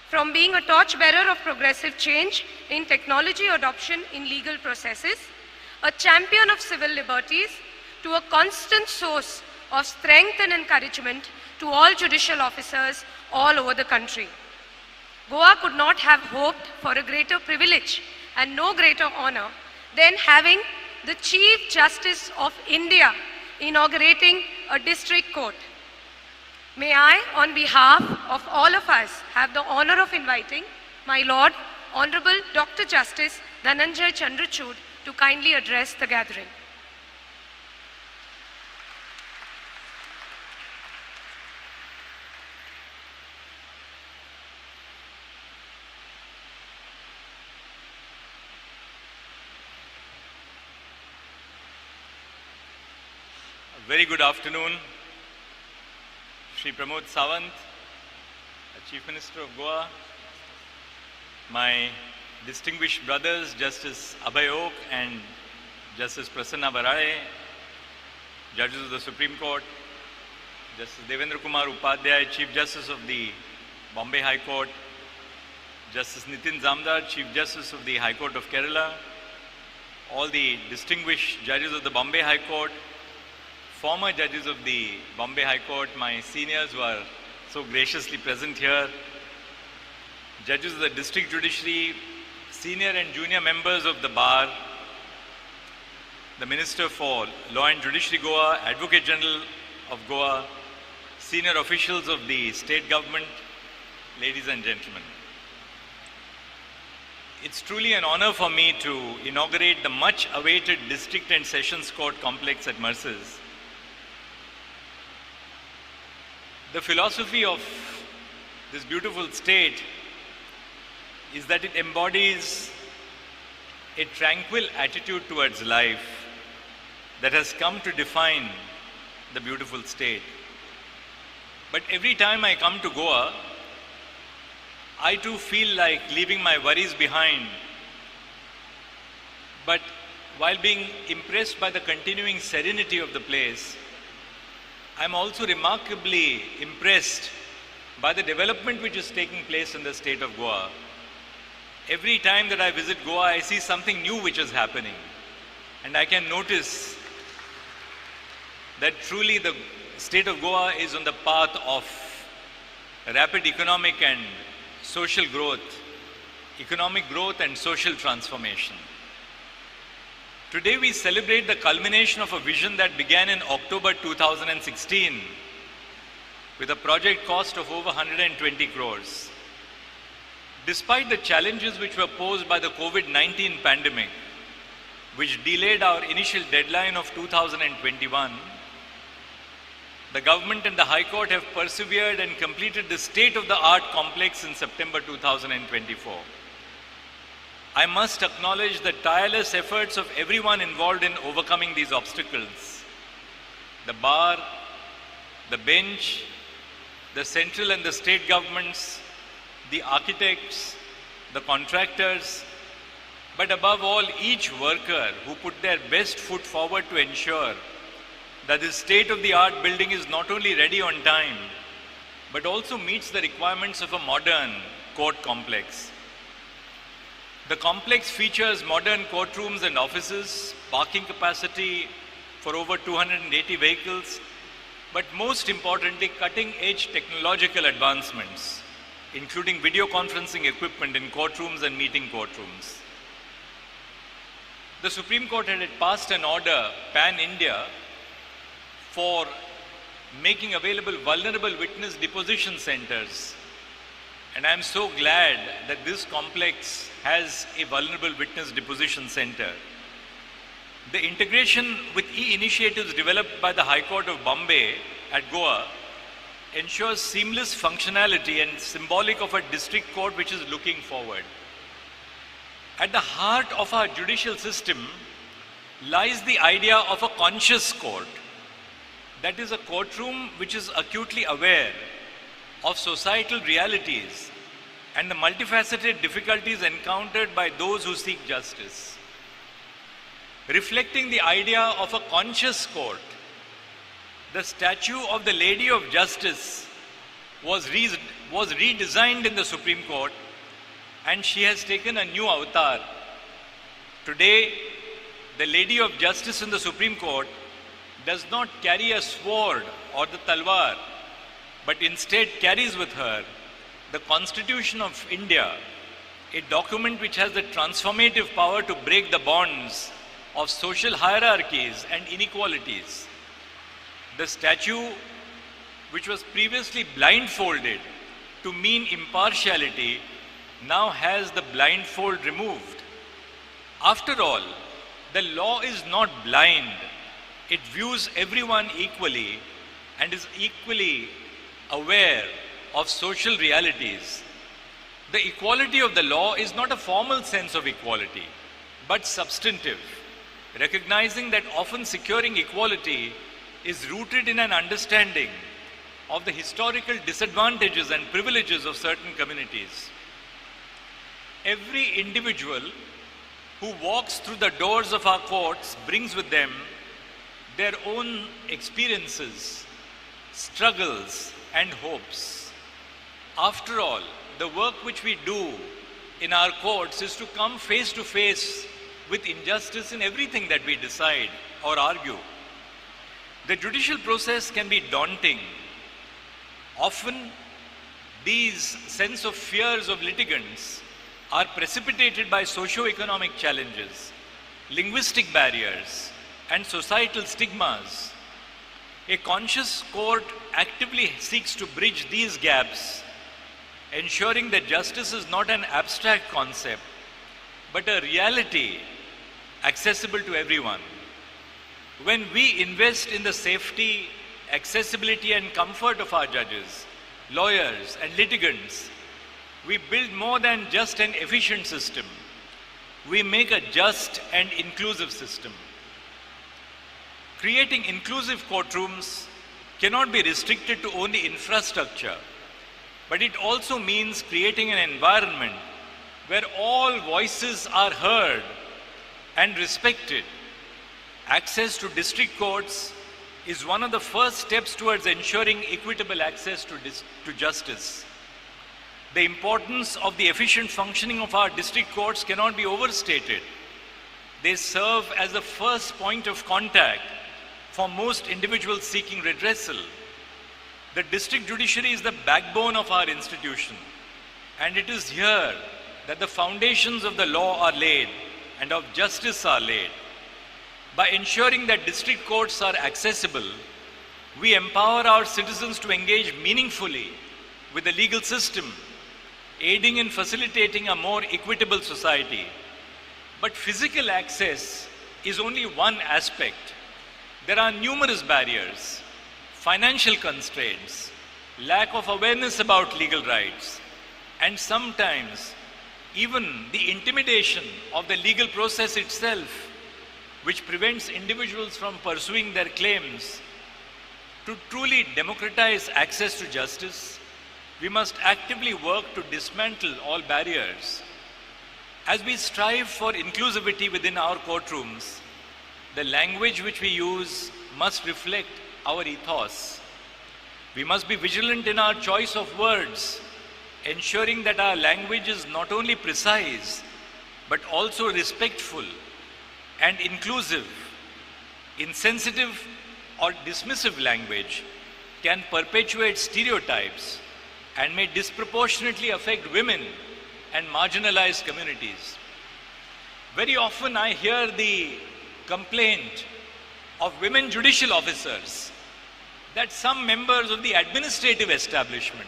From being a torchbearer of progressive change in technology adoption in legal processes, a champion of civil liberties, to a constant source of strength and encouragement to all judicial officers all over the country. Goa could not have hoped for a greater privilege and no greater honor than having the Chief Justice of India inaugurating a district court. May I, on behalf of all of us, have the honor of inviting my Lord, Honorable Dr. Justice Dhananjay Chandrachud, to kindly address the gathering. Very good afternoon, Shri Pramod Sawant, Chief Minister of Goa, my distinguished brothers, Justice Abhay Ok and Justice Prasanna Varade, Judges of the Supreme Court, Justice Devendra Kumar Upadhyay, Chief Justice of the Bombay High Court, Justice Nitin Zamdar, Chief Justice of the High Court of Kerala, all the distinguished judges of the Bombay High Court, former judges of the Bombay High Court, my seniors who are so graciously present here, judges of the District Judiciary, senior and junior members of the Bar, the Minister for Law and Judiciary Goa, Advocate General of Goa, senior officials of the state government, ladies and gentlemen. It's truly an honor for me to inaugurate the much awaited District and Sessions Court complex at Mercers. The philosophy of this beautiful state is that it embodies a tranquil attitude towards life that has come to define the beautiful state. But every time I come to Goa, I too feel like leaving my worries behind. But while being impressed by the continuing serenity of the place, I'm also remarkably impressed by the development which is taking place in the state of Goa. Every time that I visit Goa, I see something new which is happening. And I can notice that truly the state of Goa is on the path of rapid economic and social growth, and social transformation. Today we celebrate the culmination of a vision that began in October 2016 with a project cost of over 120 crores. Despite the challenges which were posed by the COVID-19 pandemic, which delayed our initial deadline of 2021, the government and the High Court have persevered and completed the state-of-the-art complex in September 2024. I must acknowledge the tireless efforts of everyone involved in overcoming these obstacles. The bar, the bench, the central and the state governments, the architects, the contractors, but above all, each worker who put their best foot forward to ensure that this state-of-the-art building is not only ready on time, but also meets the requirements of a modern court complex. The complex features modern courtrooms and offices, parking capacity for over 280 vehicles, but most importantly, cutting-edge technological advancements, including video conferencing equipment in courtrooms and meeting courtrooms. The Supreme Court had passed an order, pan-India, for making available vulnerable witness deposition centers. And I'm so glad that this complex has a vulnerable witness deposition center. The integration with e-initiatives developed by the High Court of Bombay at Goa ensures seamless functionality and symbolic of a district court which is looking forward. At the heart of our judicial system lies the idea of a conscious court. That is a courtroom which is acutely aware of societal realities and the multifaceted difficulties encountered by those who seek justice. Reflecting the idea of a conscious court, the statue of the Lady of Justice was redesigned in the Supreme Court, and she has taken a new avatar. Today, the Lady of Justice in the Supreme Court does not carry a sword or the talwar, but instead carries with her the Constitution of India, a document which has the transformative power to break the bonds of social hierarchies and inequalities. The statue, which was previously blindfolded to mean impartiality, now has the blindfold removed. After all, the law is not blind. It views everyone equally and is equally aware of social realities. The equality of the law is not a formal sense of equality, but substantive, recognizing that often securing equality is rooted in an understanding of the historical disadvantages and privileges of certain communities. Every individual who walks through the doors of our courts brings with them their own experiences, struggles, and hopes. After all, the work which we do in our courts is to come face to face with injustice in everything that we decide or argue. The judicial process can be daunting. Often, these sense of fears of litigants are precipitated by socio-economic challenges, linguistic barriers, and societal stigmas. A conscious court actively seeks to bridge these gaps, ensuring that justice is not an abstract concept, but a reality accessible to everyone. When we invest in the safety, accessibility, and comfort of our judges, lawyers, and litigants, we build more than just an efficient system. We make a just and inclusive system. Creating inclusive courtrooms cannot be restricted to only infrastructure, but it also means creating an environment where all voices are heard and respected. Access to district courts is one of the first steps towards ensuring equitable access to justice. The importance of the efficient functioning of our district courts cannot be overstated. They serve as the first point of contact for most individuals seeking redressal. The district judiciary is the backbone of our institution, and it is here that the foundations of the law are laid and of justice are laid. By ensuring that district courts are accessible, we empower our citizens to engage meaningfully with the legal system, aiding in facilitating a more equitable society. But physical access is only one aspect. There are numerous barriers, financial constraints, lack of awareness about legal rights, and sometimes even the intimidation of the legal process itself, which prevents individuals from pursuing their claims. To truly democratize access to justice, we must actively work to dismantle all barriers. As we strive for inclusivity within our courtrooms, the language which we use must reflect our ethos. We must be vigilant in our choice of words, ensuring that our language is not only precise, but also respectful and inclusive. Insensitive or dismissive language can perpetuate stereotypes and may disproportionately affect women and marginalized communities. Very often I hear the complaint of women judicial officers that some members of the administrative establishment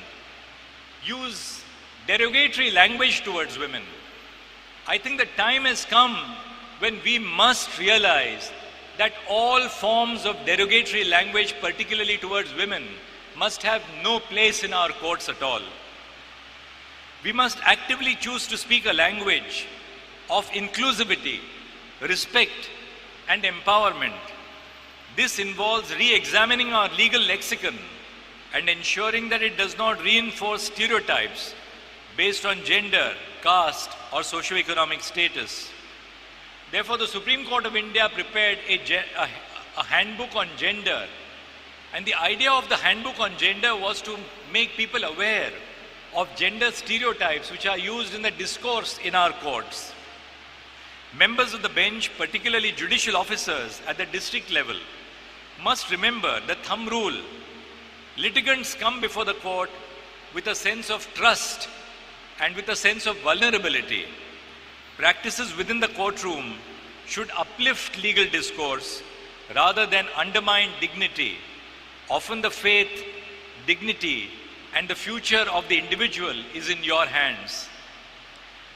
use derogatory language towards women. I think the time has come when we must realize that all forms of derogatory language, particularly towards women, must have no place in our courts at all. We must actively choose to speak a language of inclusivity, respect, and empowerment. This involves re-examining our legal lexicon and ensuring that it does not reinforce stereotypes based on gender, caste, or socioeconomic status. Therefore, the Supreme Court of India prepared a handbook on gender. And the idea of the handbook on gender was to make people aware of gender stereotypes which are used in the discourse in our courts. Members of the bench, particularly judicial officers at the district level, must remember the thumb rule. Litigants come before the court with a sense of trust and with a sense of vulnerability. Practices within the courtroom should uplift legal discourse rather than undermine dignity. Often the faith, dignity, and the future of the individual is in your hands.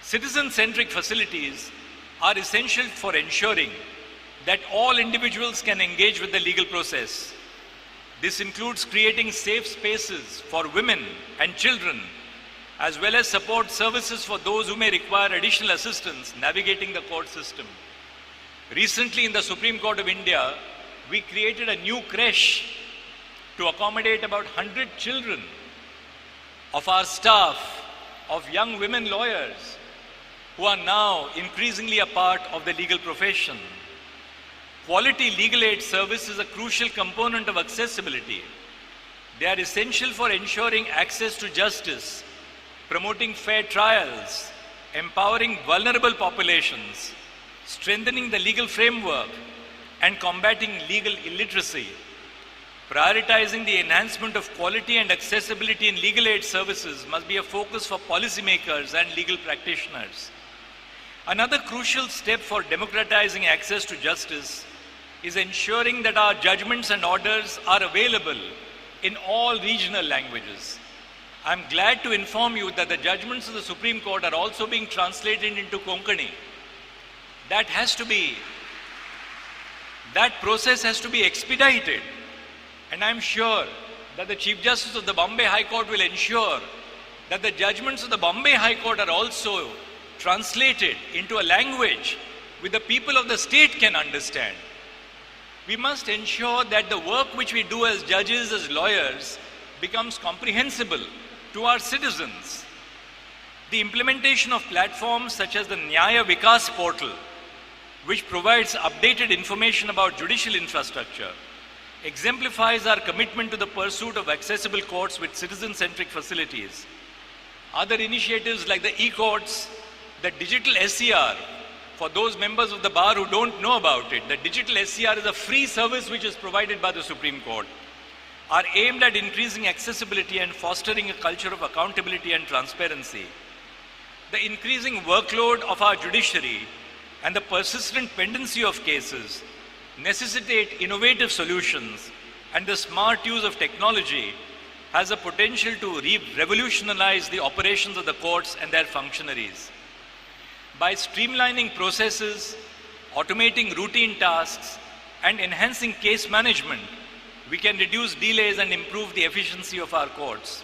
Citizen-centric facilities are essential for ensuring that all individuals can engage with the legal process. This includes creating safe spaces for women and children, as well as support services for those who may require additional assistance navigating the court system. Recently in the Supreme Court of India, we created a new creche to accommodate about 100 children of our staff, of young women lawyers, who are now increasingly a part of the legal profession. Quality legal aid service is a crucial component of accessibility. They are essential for ensuring access to justice, promoting fair trials, empowering vulnerable populations, strengthening the legal framework, and combating legal illiteracy. Prioritizing the enhancement of quality and accessibility in legal aid services must be a focus for policymakers and legal practitioners. Another crucial step for democratizing access to justice is ensuring that our judgments and orders are available in all regional languages. I'm glad to inform you that the judgments of the Supreme Court are also being translated into Konkani. That process has to be expedited. And I'm sure that the Chief Justice of the Bombay High Court will ensure that the judgments of the Bombay High Court are also translated into a language which the people of the state can understand. We must ensure that the work which we do as judges, as lawyers, becomes comprehensible to our citizens. The implementation of platforms such as the Nyaya Vikas portal, which provides updated information about judicial infrastructure, exemplifies our commitment to the pursuit of accessible courts with citizen-centric facilities. Other initiatives like the e-courts, the digital SCR, for those members of the bar who don't know about it, the digital SCR is a free service which is provided by the Supreme Court, are aimed at increasing accessibility and fostering a culture of accountability and transparency. The increasing workload of our judiciary and the persistent pendency of cases necessitate innovative solutions, and the smart use of technology has a potential to revolutionize the operations of the courts and their functionaries. By streamlining processes, automating routine tasks, and enhancing case management, we can reduce delays and improve the efficiency of our courts.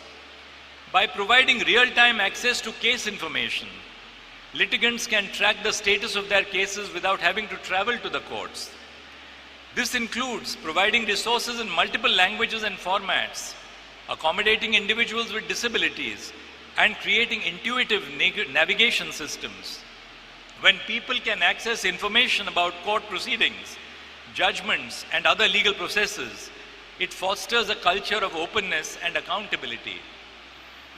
By providing real-time access to case information, litigants can track the status of their cases without having to travel to the courts. This includes providing resources in multiple languages and formats, accommodating individuals with disabilities, and creating intuitive navigation systems. When people can access information about court proceedings, judgments, and other legal processes, it fosters a culture of openness and accountability.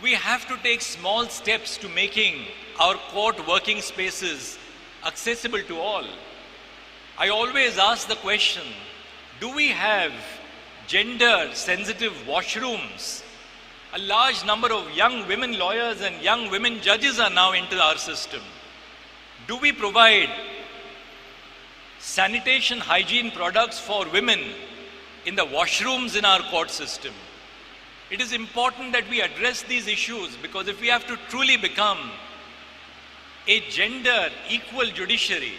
We have to take small steps to making our court working spaces accessible to all. I always ask the question, do we have gender-sensitive washrooms? A large number of young women lawyers and young women judges are now into our system. Do we provide sanitation hygiene products for women in the washrooms in our court system? It is important that we address these issues, because if we have to truly become a gender equal judiciary,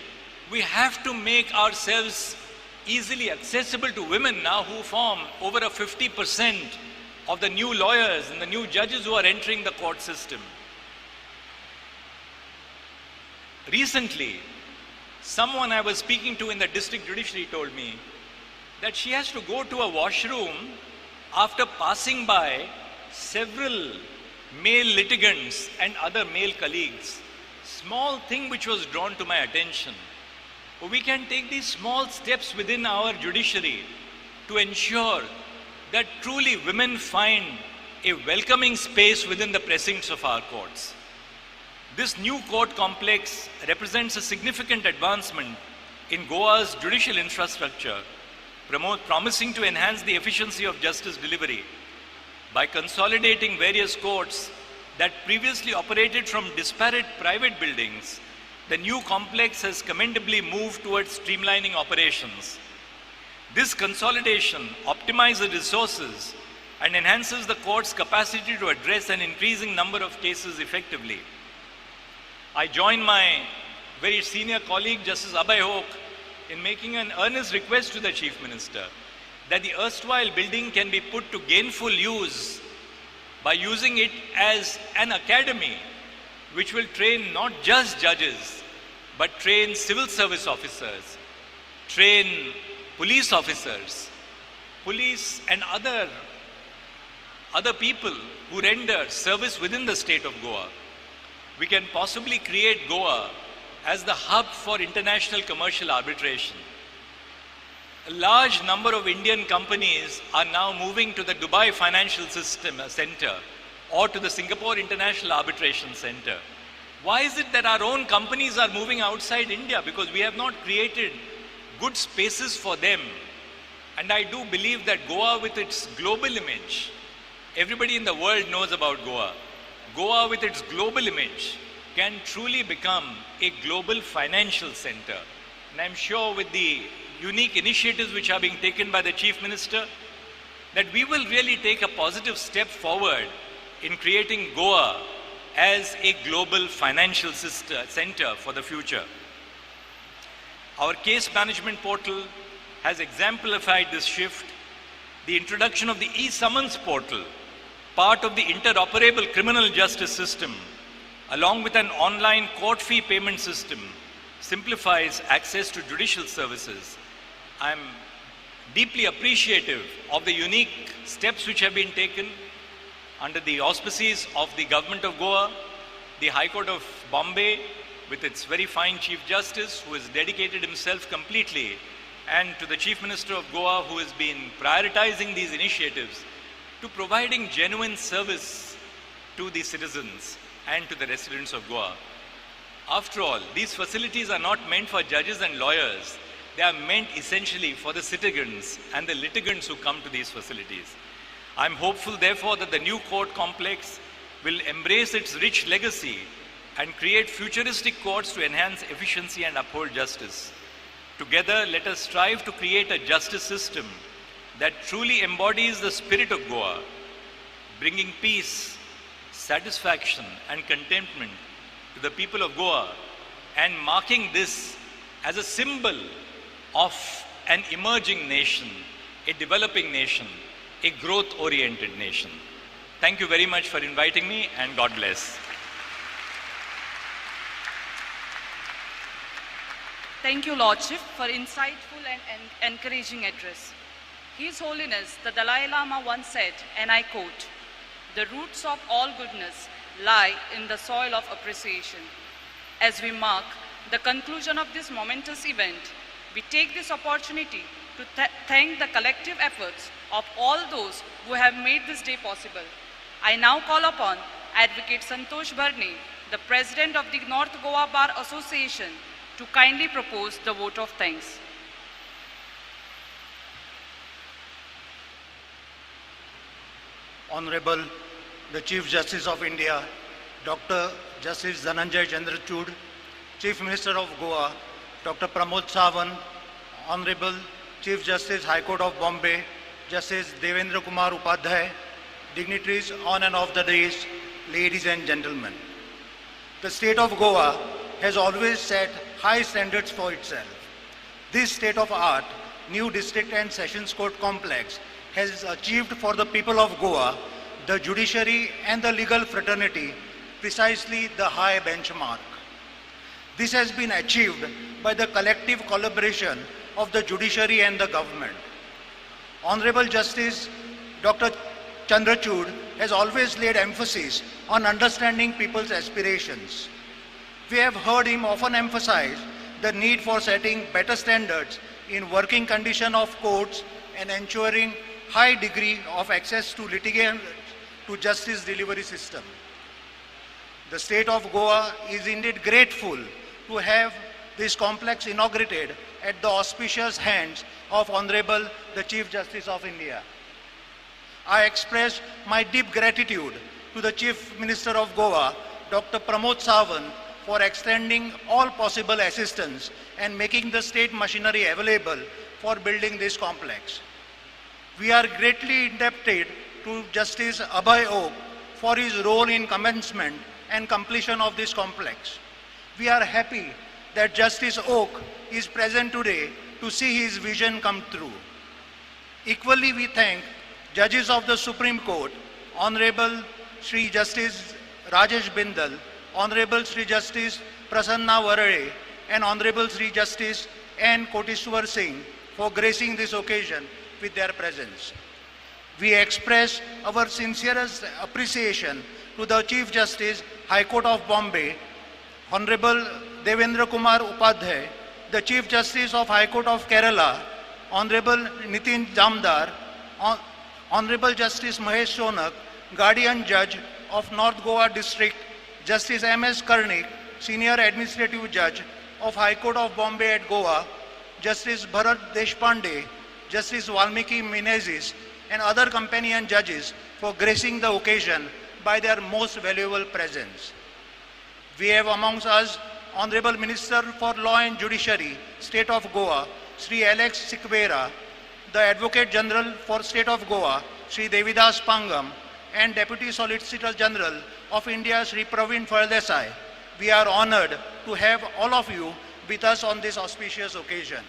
we have to make ourselves easily accessible to women now, who form over a 50% of the new lawyers and the new judges who are entering the court system. Recently, someone I was speaking to in the district judiciary told me that she has to go to a washroom after passing by several male litigants and other male colleagues. Small thing which was drawn to my attention. We can take these small steps within our judiciary to ensure that truly women find a welcoming space within the precincts of our courts. This new court complex represents a significant advancement in Goa's judicial infrastructure, promising to enhance the efficiency of justice delivery. By consolidating various courts that previously operated from disparate private buildings, the new complex has commendably moved towards streamlining operations. This consolidation optimizes resources and enhances the court's capacity to address an increasing number of cases effectively. I join my very senior colleague, Justice Abhay Hok, in making an earnest request to the Chief Minister that the erstwhile building can be put to gainful use by using it as an academy which will train not just judges, but train civil service officers, train police officers, police and other people who render service within the state of Goa. We can possibly create Goa as the hub for international commercial arbitration. A large number of Indian companies are now moving to the Dubai Financial System Center or to the Singapore International Arbitration Center. Why is it that our own companies are moving outside India? Because we have not created good spaces for them. And I do believe that Goa, with its global image, everybody in the world knows about Goa. Goa, with its global image, can truly become a global financial center. And I'm sure with the unique initiatives which are being taken by the Chief Minister, that we will really take a positive step forward in creating Goa as a global financial center for the future. Our case management portal has exemplified this shift. The introduction of the e-summons portal, part of the interoperable criminal justice system, along with an online court fee payment system, simplifies access to judicial services. I'm deeply appreciative of the unique steps which have been taken under the auspices of the Government of Goa, the High Court of Bombay, with its very fine Chief Justice, who has dedicated himself completely, and to the Chief Minister of Goa, who has been prioritizing these initiatives to providing genuine service to the citizens and to the residents of Goa. After all, these facilities are not meant for judges and lawyers. They are meant essentially for the citizens and the litigants who come to these facilities. I'm hopeful, therefore, that the new court complex will embrace its rich legacy and create futuristic courts to enhance efficiency and uphold justice. Together, let us strive to create a justice system that truly embodies the spirit of Goa, bringing peace, satisfaction, and contentment to the people of Goa, and marking this as a symbol of an emerging nation, a developing nation, a growth-oriented nation. Thank you very much for inviting me, and God bless. Thank you, Lordship, for insightful and encouraging address. His Holiness, the Dalai Lama once said, and I quote, "The roots of all goodness lie in the soil of appreciation." As we mark the conclusion of this momentous event, we take this opportunity to thank the collective efforts of all those who have made this day possible. I now call upon Advocate Santosh Bharne, the President of the North Goa Bar Association, to kindly propose the vote of thanks. Honorable the Chief Justice of India, Dr. Justice Dhananjay Chandrachud, Chief Minister of Goa, Dr. Pramod Sawant, Honorable Chief Justice High Court of Bombay, Justice Devendra Kumar Upadhyay, dignitaries on and off the dais, ladies and gentlemen. The state of Goa has always set high standards for itself. This state-of-art new district and sessions court complex has achieved for the people of Goa, the judiciary and the legal fraternity, precisely the high benchmark. This has been achieved by the collective collaboration of the judiciary and the government. Honorable Justice Dr. Chandrachud has always laid emphasis on understanding people's aspirations. We have heard him often emphasize the need for setting better standards in working condition of courts and ensuring high degree of access to litigant to justice delivery system. The state of Goa is indeed grateful to have this complex inaugurated at the auspicious hands of Honorable the Chief Justice of India. I express my deep gratitude to the Chief Minister of Goa, Dr. Pramod Sawant, for extending all possible assistance and making the state machinery available for building this complex. We are greatly indebted to Justice Abhay Oak for his role in commencement and completion of this complex. We are happy that Justice Oak is present today to see his vision come true. Equally, we thank judges of the Supreme Court, Honorable Sri Justice Rajesh Bindal, Honorable Sri Justice Prasanna Varade, and Honorable Sri Justice N. Koteswar Singh for gracing this occasion with their presence. We express our sincerest appreciation to the Chief Justice, High Court of Bombay, Honorable Devendra Kumar Upadhyay, the Chief Justice of High Court of Kerala, Honorable Nitin Jamdar, Honorable Justice Mahesh Sonak, Guardian Judge of North Goa District, Justice M.S. Karnik, Senior Administrative Judge of High Court of Bombay at Goa, Justice Bharat Deshpande, Justice Valmiki Menezes, and other companion judges for gracing the occasion by their most valuable presence. We have amongst us Honorable Minister for Law and Judiciary, State of Goa, Sri Alex Sikvera, the Advocate General for State of Goa, Sri Devidas Pangam, and Deputy Solicitor General of India, Sri Praveen Faldesai. We are honored to have all of you with us on this auspicious occasion.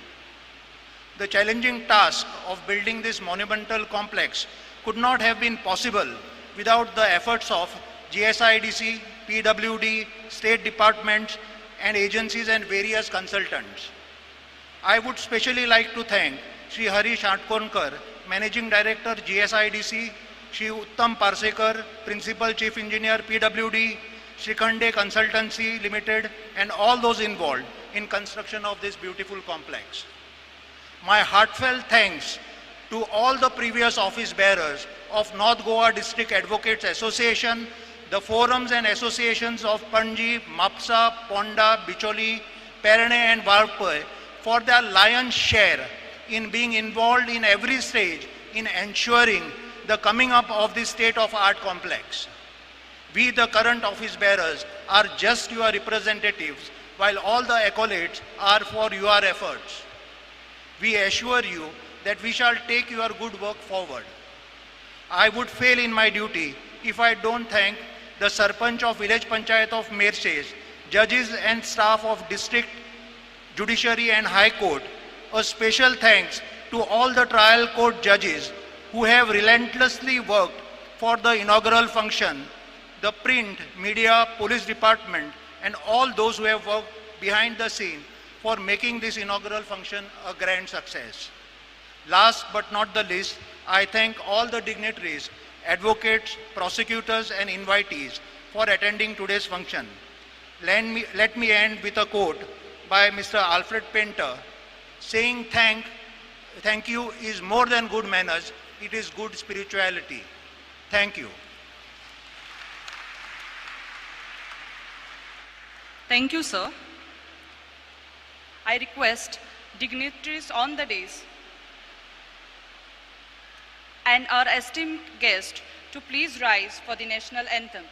The challenging task of building this monumental complex could not have been possible without the efforts of GSIDC, PWD, state departments, and agencies and various consultants. I would specially like to thank Sri Harish Atkonkar, Managing Director, GSIDC, Sri Uttam Parsekar, Principal Chief Engineer, PWD, Shrikhande Consultancy Limited, and all those involved in construction of this beautiful complex. My heartfelt thanks to all the previous office bearers of North Goa District Advocates Association, the forums and associations of Panji, Mapsa, Ponda, Bicholi, Perane and Varpur for their lion's share in being involved in every stage in ensuring the coming up of this state-of-art complex. We, the current office bearers, are just your representatives, while all the accolades are for your efforts. We assure you that we shall take your good work forward. I would fail in my duty if I don't thank the Sarpanch of Village Panchayat of Merses, judges and staff of District Judiciary and High Court. A special thanks to all the trial court judges who have relentlessly worked for the inaugural function, the print, media, police department, and all those who have worked behind the scene for making this inaugural function a grand success. Last but not the least, I thank all the dignitaries, advocates, prosecutors, and invitees for attending today's function. Let me end with a quote by Mr. Alfred Painter, saying thank you is more than good manners, it is good spirituality. Thank you. Thank you, sir. I request dignitaries on the dais and our esteemed guest to please rise for the national anthem.